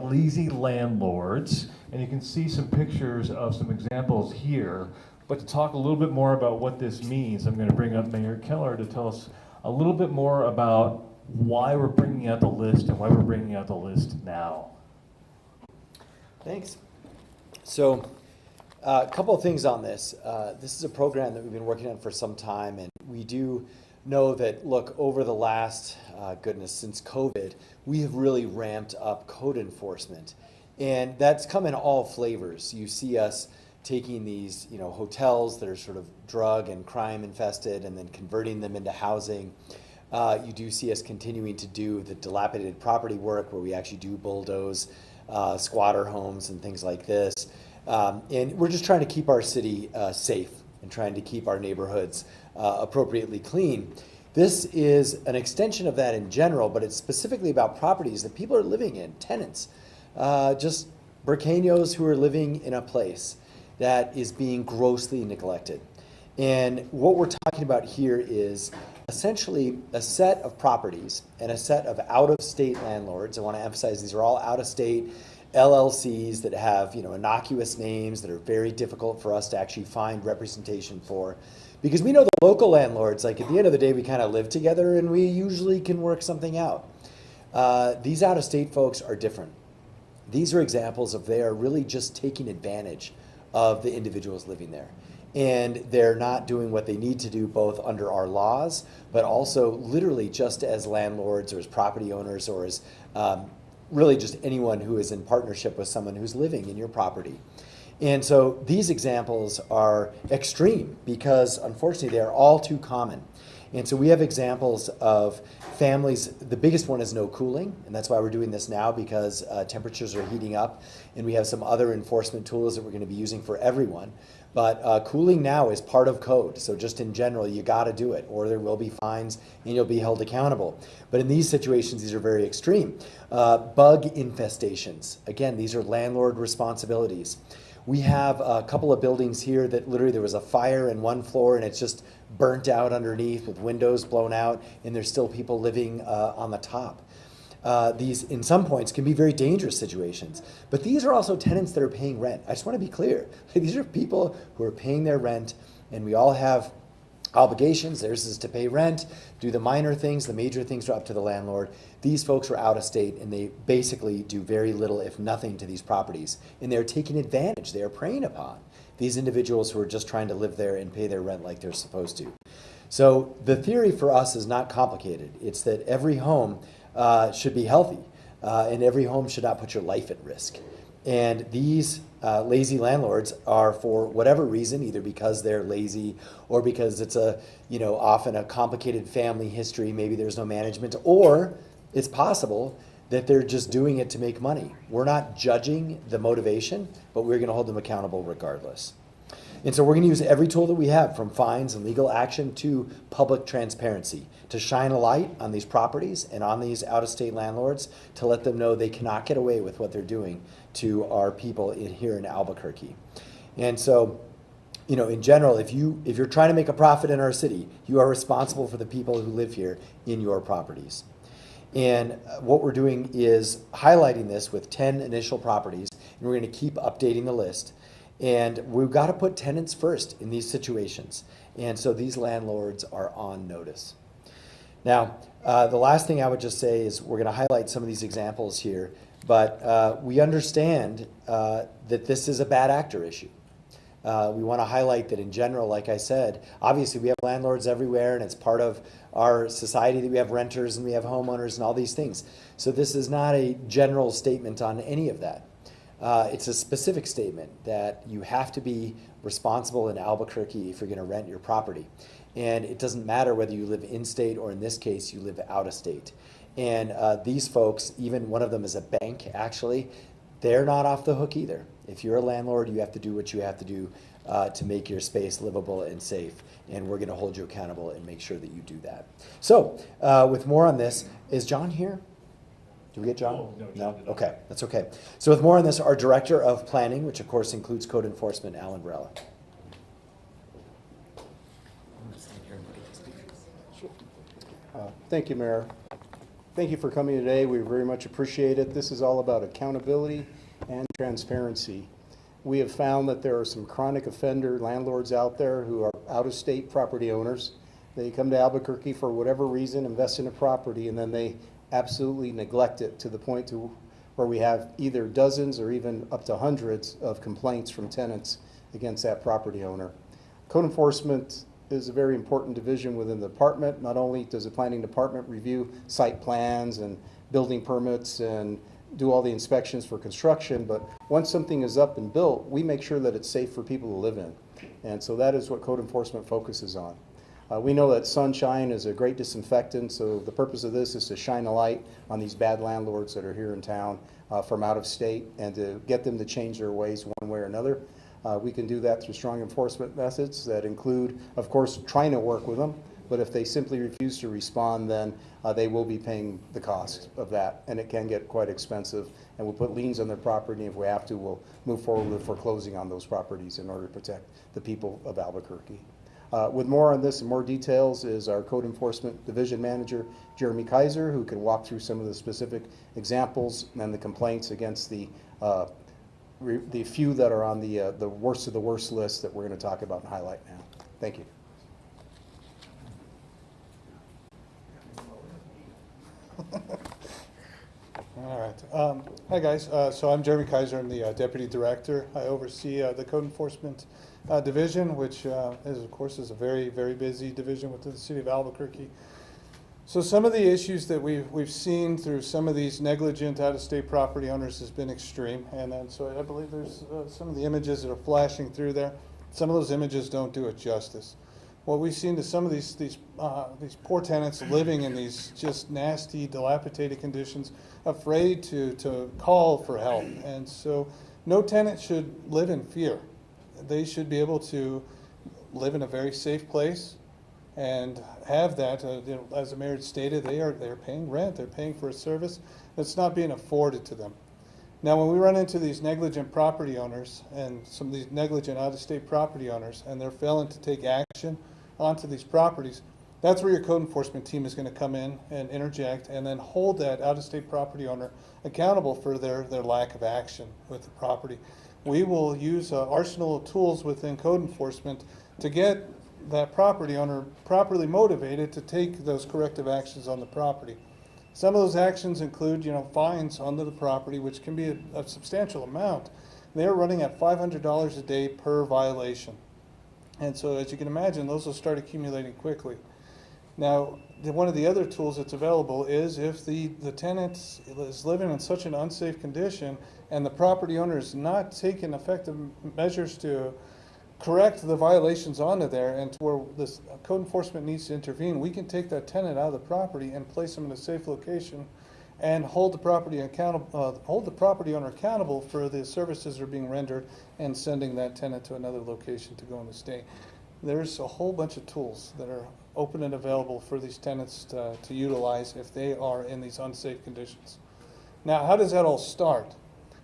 Lazy landlords, and you can see some pictures of some examples here. But to talk a little bit more about what this means, I'm going to bring up Mayor Keller to tell us a little bit more about why we're bringing out the list and why we're bringing out the list now. Thanks. So a couple of things on this. This is a program that we've been working on for some time, and we do know that, look, over the last, since COVID, we have really ramped up code enforcement. And that's come in all flavors. You see us taking these, hotels that are sort of drug and crime infested and then converting them into housing. You do see us continuing to do the dilapidated property work where we actually do bulldoze squatter homes and things like this. And we're just trying to keep our city safe and trying to keep our neighborhoods appropriately clean. This is an extension of that in general, but it's specifically about properties that people are living in, tenants, just Burqueños who are living in a place that is being grossly neglected. And what we're talking about here is essentially a set of properties and a set of out-of-state landlords. I want to emphasize these are all out-of-state LLCs that have innocuous names that are very difficult for us to actually find representation for. Because we know the local landlords, like at the end of the day, we kind of live together and we usually can work something out. These out-of-state folks are different. These are examples of they are really just taking advantage of the individuals living there. And they're not doing what they need to do both under our laws, but also literally just as landlords or as property owners or as really just anyone who is in partnership with someone who's living in your property. And so these examples are extreme because unfortunately they are all too common. And so we have examples of families. The biggest one is no cooling, and that's why we're doing this now, because temperatures are heating up, and we have some other enforcement tools that we're going to be using for everyone. But cooling now is part of code, so just in general, you got to do it, or there will be fines and you'll be held accountable. But in these situations, these are very extreme. Bug infestations, again, these are landlord responsibilities. We have a couple of buildings here that literally there was a fire in one floor and it's just burnt out underneath with windows blown out, and there's still people living on the top. These, in some points, can be very dangerous situations. But these are also tenants that are paying rent. I just want to be clear. These are people who are paying their rent, and we all have obligations. Theirs is to pay rent, do the minor things. The major things are up to the landlord. These folks are out of state, and they basically do very little, if nothing, to these properties. And they're taking advantage. They are preying upon these individuals who are just trying to live there and pay their rent like they're supposed to. So the theory for us is not complicated. It's that every home should be healthy, and every home should not put your life at risk. And these lazy landlords are, for whatever reason, either because they're lazy or because it's often a complicated family history, maybe there's no management, or it's possible that they're just doing it to make money. We're not judging the motivation, but we're going to hold them accountable regardless. And so we're going to use every tool that we have, from fines and legal action to public transparency, to shine a light on these properties and on these out-of-state landlords, to let them know they cannot get away with what they're doing to our people here in Albuquerque. And so, in general, if you're trying to make a profit in our city, you are responsible for the people who live here in your properties. And what we're doing is highlighting this with 10 initial properties, and we're going to keep updating the list. And we've got to put tenants first in these situations. And so these landlords are on notice. Now, the last thing I would just say is we're going to highlight some of these examples here, but we understand that this is a bad actor issue. We want to highlight that in general, like I said, obviously we have landlords everywhere, and it's part of our society that we have renters and we have homeowners and all these things. So this is not a general statement on any of that. It's a specific statement that you have to be responsible in Albuquerque if you're going to rent your property. And it doesn't matter whether you live in-state or, in this case, you live out of state. And these folks, even one of them is a bank, actually, they're not off the hook either. If you're a landlord, you have to do what you have to do to make your space livable and safe. And we're going to hold you accountable and make sure that you do that. So with more on this, is John here? Did we get John? Oh, no? Okay, that's okay. So with more on this, our Director of Planning, which of course includes Code Enforcement, Alan Varela. Thank you, Mayor. Thank you for coming today. We very much appreciate it. This is all about accountability and transparency. We have found that there are some chronic offender landlords out there who are out-of-state property owners. They come to Albuquerque for whatever reason, invest in a property, and then they absolutely neglect it to the point to where we have either dozens or even up to hundreds of complaints from tenants against that property owner. Code enforcement is a very important division within the department. Not only does the planning department review site plans and building permits and do all the inspections for construction, but once something is up and built, we make sure that it's safe for people to live in. And so that is what code enforcement focuses on. We know that sunshine is a great disinfectant, so the purpose of this is to shine a light on these bad landlords that are here in town from out of state and to get them to change their ways one way or another. We can do that through strong enforcement methods that include, of course, trying to work with them, but if they simply refuse to respond, then they will be paying the cost of that, and it can get quite expensive. And we'll put liens on their property, and if we have to, we'll move forward with foreclosing on those properties in order to protect the people of Albuquerque. With more on this and more details is our Code Enforcement Division Manager, Jeremy Kaiser, who can walk through some of the specific examples and the complaints against the few that are on the worst of the worst list that we're going to talk about and highlight now. Thank you. All right. Hi, guys. So I'm Jeremy Kaiser. I'm the Deputy Director. I oversee the Code Enforcement Division, which is, of course, is a very, very busy division within the city of Albuquerque. So some of the issues that we've seen through some of these negligent out-of-state property owners has been extreme. And then, so I believe there's some of the images that are flashing through there. Some of those images don't do it justice. What we've seen to some of these poor tenants living in these just nasty, dilapidated conditions, afraid to call for help. And so no tenant should live in fear. They should be able to live in a very safe place and have that, as the mayor stated, they're paying rent, they're paying for a service that's not being afforded to them. Now, when we run into these negligent property owners and some of these negligent out-of-state property owners, and they're failing to take action onto these properties, that's where your code enforcement team is going to come in and interject and then hold that out-of-state property owner accountable for their lack of action with the property. We will use an arsenal of tools within code enforcement to get that property owner properly motivated to take those corrective actions on the property. Some of those actions include, fines onto the property, which can be a substantial amount. They're running at $500 a day per violation. And so, as you can imagine, those will start accumulating quickly. Now, one of the other tools that's available is if the tenant is living in such an unsafe condition and the property owner is not taking effective measures to correct the violations onto there, and to where this code enforcement needs to intervene, we can take that tenant out of the property and place them in a safe location and hold the property owner accountable for the services that are being rendered and sending that tenant to another location to go and stay. There's a whole bunch of tools that are open and available for these tenants to utilize if they are in these unsafe conditions. Now, how does that all start?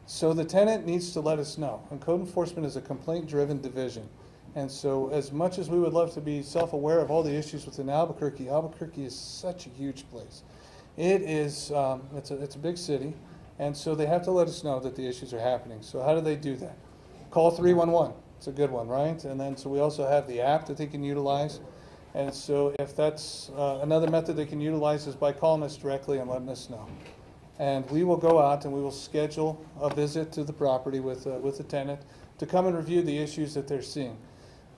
So the tenant needs to let us know. And code enforcement is a complaint-driven division. And so as much as we would love to be self-aware of all the issues within Albuquerque, Albuquerque is such a huge place. It is, it's a big city, and so they have to let us know that the issues are happening. So how do they do that? Call 311. It's a good one, right? And then so we also have the app that they can utilize. And so if that's another method they can utilize is by calling us directly and letting us know. And we will go out and we will schedule a visit to the property with the tenant to come and review the issues that they're seeing.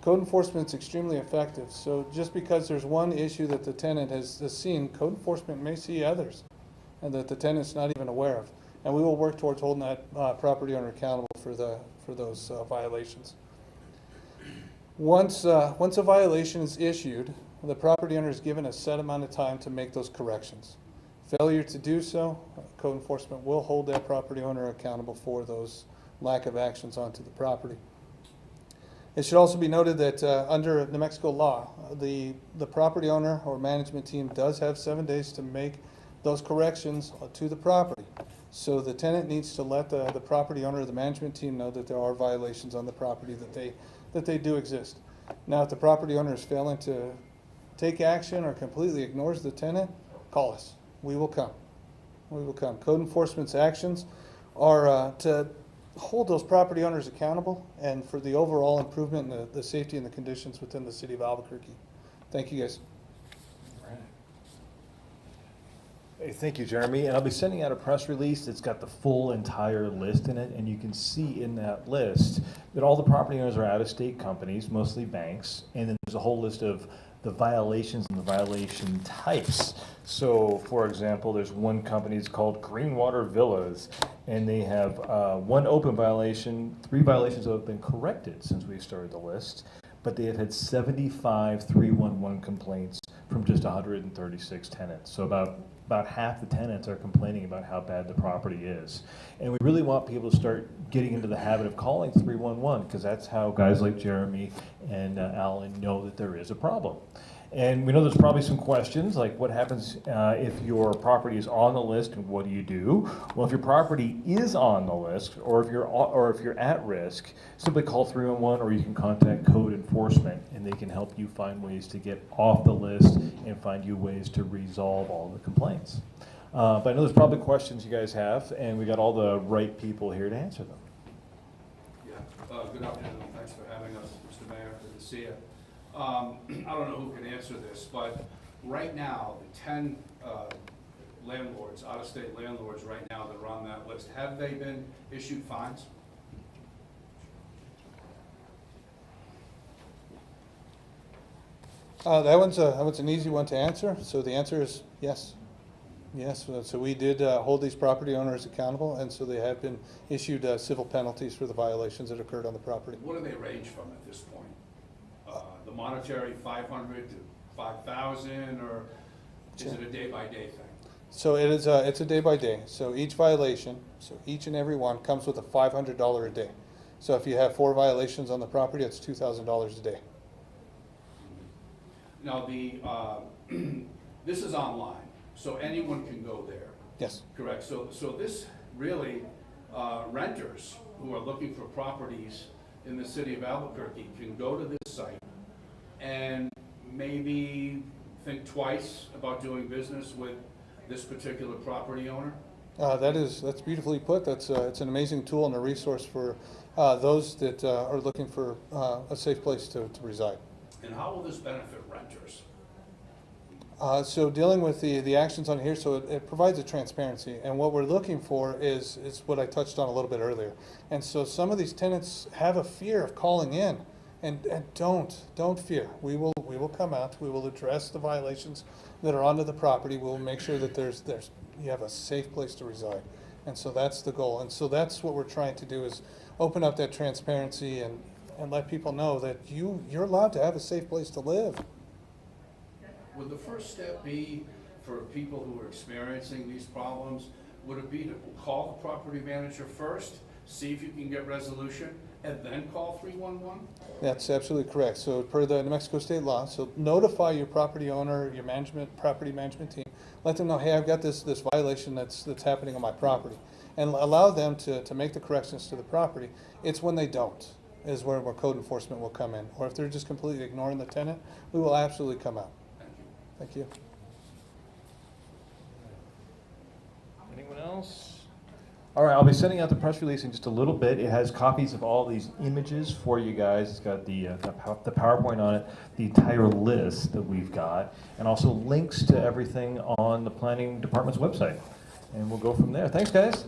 Code enforcement is extremely effective. So just because there's one issue that the tenant has seen, code enforcement may see others and that the tenant's not even aware of. And we will work towards holding that property owner accountable for those violations. Once a violation is issued, the property owner is given a set amount of time to make those corrections. Failure to do so, code enforcement will hold that property owner accountable for those lack of actions onto the property. It should also be noted that under New Mexico law, the property owner or management team does have 7 days to make those corrections to the property. So the tenant needs to let the property owner or the management team know that there are violations on the property that they do exist. Now, if the property owner is failing to take action or completely ignores the tenant, call us. We will come. We will come. Code enforcement's actions are to hold those property owners accountable and for the overall improvement in the safety and the conditions within the city of Albuquerque. Thank you, guys. Hey, thank you, Jeremy. And I'll be sending out a press release. It's got the full entire list in it, and you can see in that list that all the property owners are out-of-state companies, mostly banks, and then there's a whole list of the violations and the violation types. So, for example, there's one company that's called Greenwater Villas, and they have one open violation, 3 violations that have been corrected since we started the list, but they have had 75 311 complaints from just 136 tenants. So about half the tenants are complaining about how bad the property is. And we really want people to start getting into the habit of calling 311, because that's how guys like Jeremy and Alan know that there is a problem. And we know there's probably some questions, like what happens if your property is on the list and what do you do? Well, if your property is on the list, or if you're at risk, simply call 311, or you can contact code enforcement, and they can help you find ways to get off the list and find you ways to resolve all the complaints. But I know there's probably questions you guys have, and we got all the right people here to answer them. Yeah, good afternoon, thanks for having us, Mr. Mayor, good to see you. I don't know who can answer this, but right now, the 10 landlords, out-of-state landlords right now that are on that list, have they been issued fines? That one's an easy one to answer. So the answer is yes. Yes, so we did hold these property owners accountable, and so they have been issued civil penalties for the violations that occurred on the property. What do they range from at this point? The monetary 500 to 5,000, or is it a day-by-day thing? So it's a day by day. So each violation, so each and every one comes with a $500 a day. So if you have 4 violations on the property, it's $2,000 a day. Now, this is online, so anyone can go there. Yes. Correct. So this really, renters who are looking for properties in the city of Albuquerque can go to this site and maybe think twice about doing business with this particular property owner? That's beautifully put. It's an amazing tool and a resource for those that are looking for a safe place to reside. And how will this benefit renters? So dealing with the actions on here, so it provides a transparency, and what we're looking for is what I touched on a little bit earlier. And so some of these tenants have a fear of calling in, and don't fear. We will come out. We will address the violations that are onto the property. We'll make sure that you have a safe place to reside, and so that's the goal. And so that's what we're trying to do, is open up that transparency and let people know that you're allowed to have a safe place to live. Would the first step be for people who are experiencing these problems, would it be to call the property manager first, see if you can get resolution, and then call 311? That's absolutely correct. So per the New Mexico state law, so notify your property owner, your property management team. Let them know, hey, I've got this violation that's happening on my property. And allow them to make the corrections to the property. It's when they don't, is where code enforcement will come in. Or if they're just completely ignoring the tenant, we will absolutely come out. Thank you. Thank you. Anyone else? All right, I'll be sending out the press release in just a little bit. It has copies of all these images for you guys. It's got the PowerPoint on it, the entire list that we've got, and also links to everything on the planning department's website. And we'll go from there. Thanks, guys.